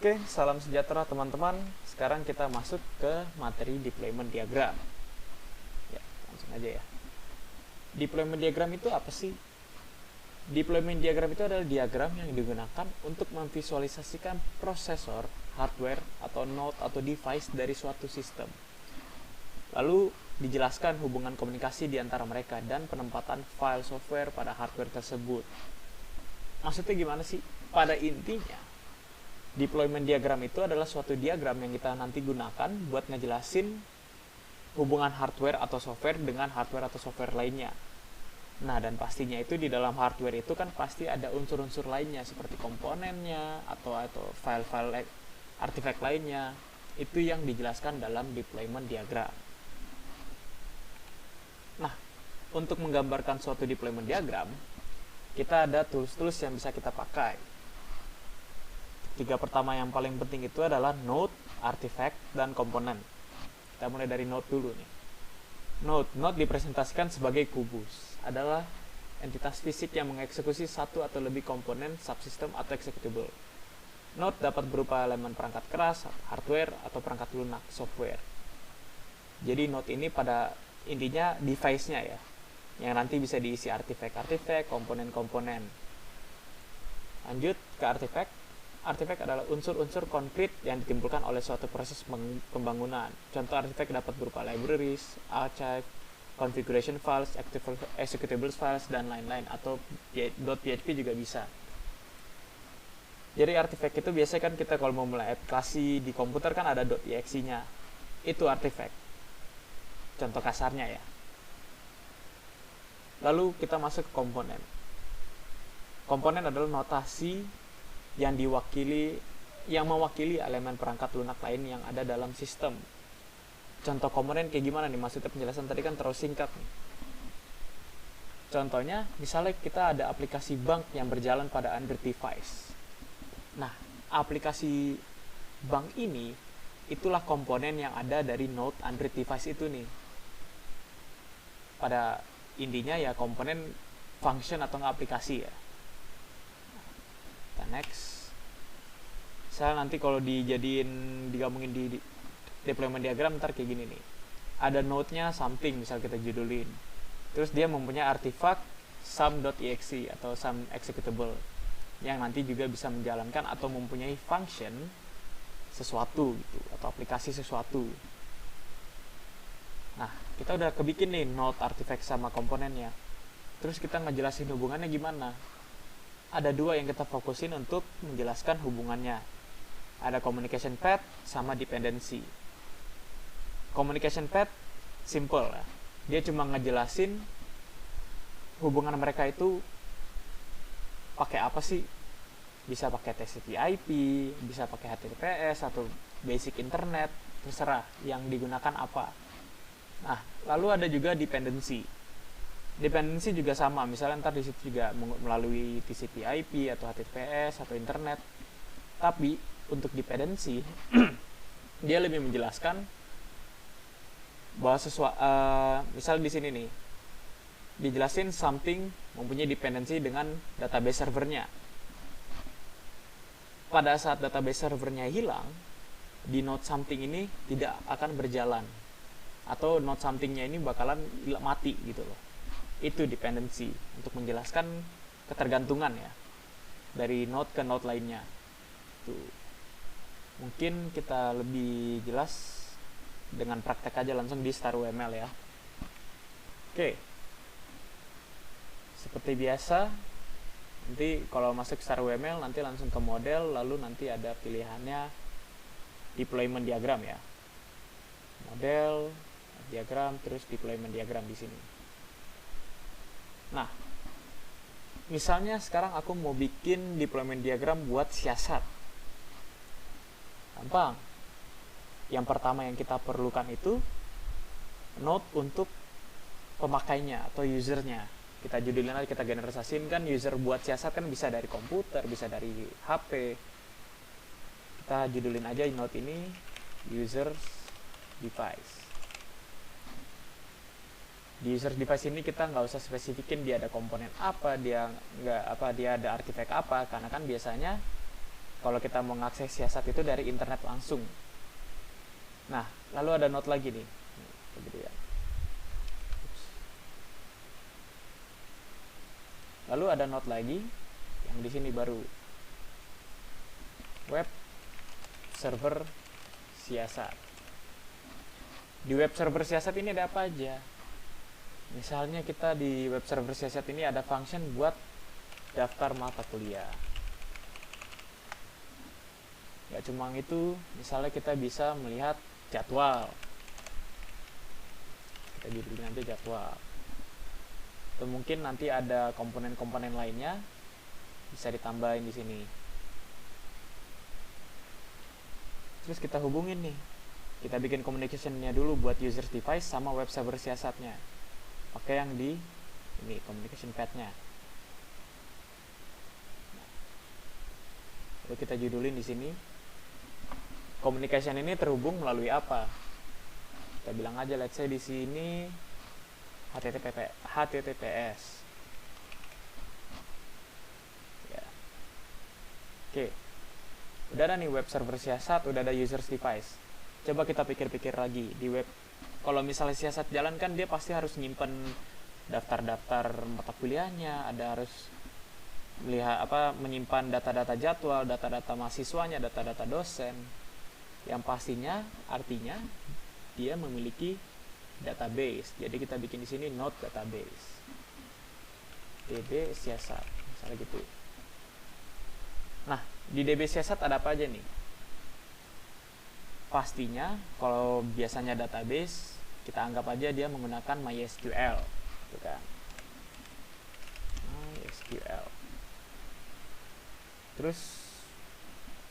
Oke, salam sejahtera teman-teman. Sekarang kita masuk ke materi deployment diagram. Ya, langsung aja ya. Deployment diagram itu apa sih? Deployment diagram itu adalah diagram yang digunakan untuk memvisualisasikan prosesor, hardware, atau node atau device dari suatu sistem. Lalu dijelaskan hubungan komunikasi di antara mereka dan penempatan file software pada hardware tersebut. Maksudnya gimana sih? Pada intinya, deployment diagram itu adalah suatu diagram yang kita nanti gunakan buat ngejelasin hubungan hardware atau software dengan hardware atau software lainnya. Nah, dan pastinya itu di dalam hardware itu kan pasti ada unsur-unsur lainnya seperti komponennya atau file-file artifact lainnya. Itu yang dijelaskan dalam deployment diagram. Nah, untuk menggambarkan suatu deployment diagram, kita ada tools-tools yang bisa kita pakai. Tiga pertama yang paling penting itu adalah node, artifact, dan komponen. Kita mulai dari node dulu nih. Node dipresentasikan sebagai kubus. Adalah entitas fisik yang mengeksekusi satu atau lebih komponen, subsystem, atau executable. Node dapat berupa elemen perangkat keras, hardware, atau perangkat lunak, software. Jadi node ini pada intinya device-nya ya, yang nanti bisa diisi artifact, komponen-komponen. Lanjut ke artifact. Artifact adalah unsur-unsur konkret yang ditimbulkan oleh suatu proses pembangunan. Contoh artifact dapat berupa libraries, archive, configuration files, executables files, dan lain-lain. Atau .php juga bisa. Jadi artifact itu biasanya kan kita kalau mau mulai aplikasi di komputer kan ada .exe-nya. Itu artifact. Contoh kasarnya ya. Lalu kita masuk ke komponen. Komponen adalah notasi yang mewakili elemen perangkat lunak lain yang ada dalam sistem. Contoh komponen kayak gimana nih? Maksudnya penjelasan tadi kan terlalu singkat nih. Contohnya, misalnya kita ada aplikasi bank yang berjalan pada Android device. Nah, aplikasi bank ini itulah komponen yang ada dari node Android device itu nih. Pada intinya ya komponen function atau nggak aplikasi ya. Kita next. Saya nanti kalau digabungin di deployment diagram ntar kayak gini nih. Ada node-nya something, misal kita judulin. Terus dia mempunyai artifact sum.exe atau sum executable yang nanti juga bisa menjalankan atau mempunyai function sesuatu gitu atau aplikasi sesuatu. Nah, kita udah kebikin nih node, artifact sama komponennya. Terus kita ngejelasin hubungannya gimana? Ada dua yang kita fokusin untuk menjelaskan hubungannya. Ada communication path sama dependency. Communication path simple ya. Dia cuma ngejelasin hubungan mereka itu pakai apa sih? Bisa pakai TCP/IP, bisa pakai HTTPS atau basic internet, terserah yang digunakan apa. Nah, lalu ada juga dependency. Dependency juga sama, misalnya ntar di situ juga melalui TCP/IP atau HTTPS atau internet. Tapi untuk dependency dia lebih menjelaskan bahwa misal di sini nih dijelasin something mempunyai dependency dengan database servernya. Pada saat database servernya hilang, di node something ini tidak akan berjalan atau node somethingnya ini bakalan mati gitu loh. Itu dependency untuk menjelaskan ketergantungan ya dari node ke node lainnya. Tuh. Mungkin kita lebih jelas dengan praktek aja langsung di StarUML ya. Oke. Seperti biasa, nanti kalau masuk StarUML nanti langsung ke model, lalu nanti ada pilihannya deployment diagram ya. Model, diagram, terus deployment diagram di sini. Nah, misalnya sekarang aku mau bikin deployment diagram buat siasat. Gampang. Yang pertama yang kita perlukan itu node untuk pemakainya atau usernya. Kita judulin aja, kita generasiin kan user buat siasat kan bisa dari komputer, bisa dari HP. Kita judulin aja node ini user device. Di user device ini kita nggak usah spesifikin dia ada komponen apa, dia ada artifact apa, karena kan biasanya kalau kita mau mengakses siasat itu dari internet langsung. Nah, lalu ada note lagi nih. Lalu ada note lagi yang di sini baru. Web server siasat. Di web server siasat ini ada apa aja? Misalnya kita di web server siasat ini ada function buat daftar mata kuliah. Gak cuma itu, misalnya kita bisa melihat jadwal. Kita judulin nanti jadwal. Atau mungkin nanti ada komponen-komponen lainnya bisa ditambahin di sini. Terus kita hubungin nih. Kita bikin communication-nya dulu buat user device sama web server siasatnya. Pakai yang di ini communication path-nya. Lalu kita judulin di sini. Communication ini terhubung melalui apa? Kita bilang aja let's say di sini HTTPS. Ya. Oke. Udah ada nih web server siasat, udah ada user device. Coba kita pikir-pikir lagi di web. Kalau misalnya siasat jalan kan dia pasti harus nyimpen daftar-daftar mata kuliahnya, ada harus melihat menyimpan data-data jadwal, data-data mahasiswanya, data-data dosen. Yang pastinya artinya dia memiliki database. Jadi kita bikin di sini node database. DB siasat, misalnya gitu. Nah, di DB siasat ada apa aja nih? Pastinya kalau biasanya database kita anggap aja dia menggunakan MySQL, gitu kan? MySQL. Terus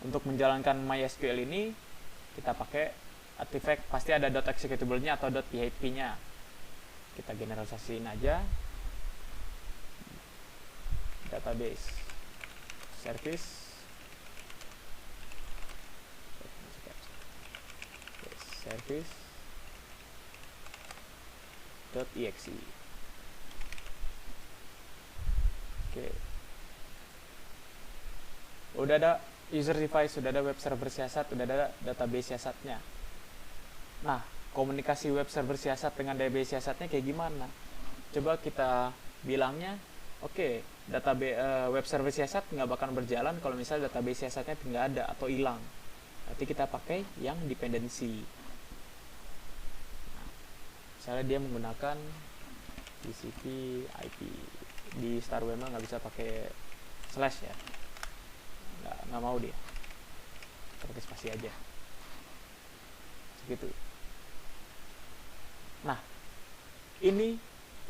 untuk menjalankan MySQL ini kita pakai artifact, pasti ada .executable-nya atau .php-nya. Kita generalisasiin aja. Database service service.exe. Oke. Udah ada user device, sudah ada web server siasat, sudah ada database siasatnya. Nah, komunikasi web server siasat dengan database siasatnya kayak gimana? Coba kita bilangnya, oke, database web server siasat nggak bakal berjalan kalau misalnya database siasatnya nggak ada atau hilang. Berarti kita pakai yang dependency. Nah, misalnya dia menggunakan TCP IP. Di StarWML nggak bisa pakai slash ya. Nggak mau dia, pakai spasi aja segitu. Nah, ini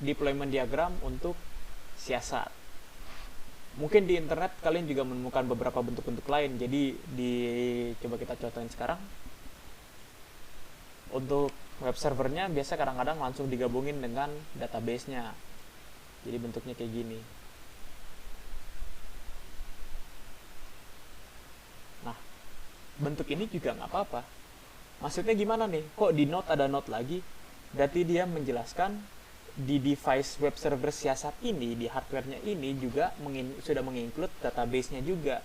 deployment diagram untuk siasat. Mungkin di internet kalian juga menemukan beberapa bentuk-bentuk lain, jadi coba kita contohin sekarang. Untuk web servernya biasa kadang-kadang langsung digabungin dengan database-nya, jadi bentuknya kayak gini. Bentuk ini juga nggak apa-apa. Maksudnya gimana nih? Kok di node ada node lagi? Berarti dia menjelaskan di device web server siasat ini, di hardware-nya ini juga sudah menginclude database-nya juga.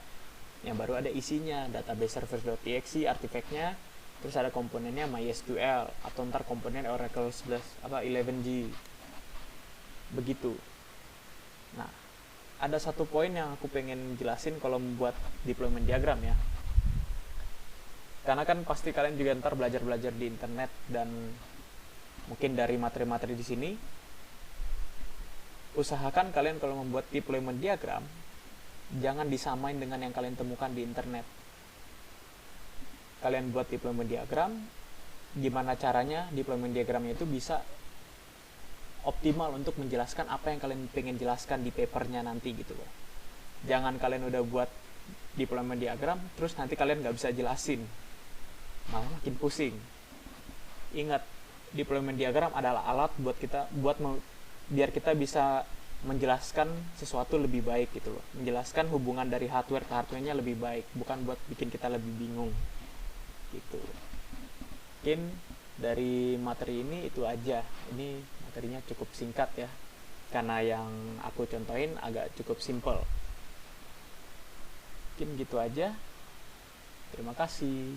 Yang baru ada isinya, database server.exe, artifact-nya, terus ada komponennya MySQL, atau ntar komponen Oracle 11G. Begitu. Nah, ada satu poin yang aku pengen jelasin kalau membuat deployment diagram ya. Karena kan pasti kalian juga ntar belajar-belajar di internet dan mungkin dari materi-materi di sini. Usahakan kalian kalau membuat deployment diagram jangan disamain dengan yang kalian temukan di internet. Kalian buat deployment diagram, gimana caranya deployment diagramnya itu bisa optimal untuk menjelaskan apa yang kalian pengen jelaskan di papernya nanti gitu loh. Jangan kalian udah buat deployment diagram terus nanti kalian nggak bisa jelasin, malah makin pusing. Ingat, deployment diagram adalah alat biar kita bisa menjelaskan sesuatu lebih baik gitu loh. Menjelaskan hubungan dari hardware ke hardware-nya lebih baik, bukan buat bikin kita lebih bingung. Gitu. Mungkin dari materi ini itu aja. Ini materinya cukup singkat ya. Karena yang aku contohin agak cukup simple. Mungkin gitu aja. Terima kasih.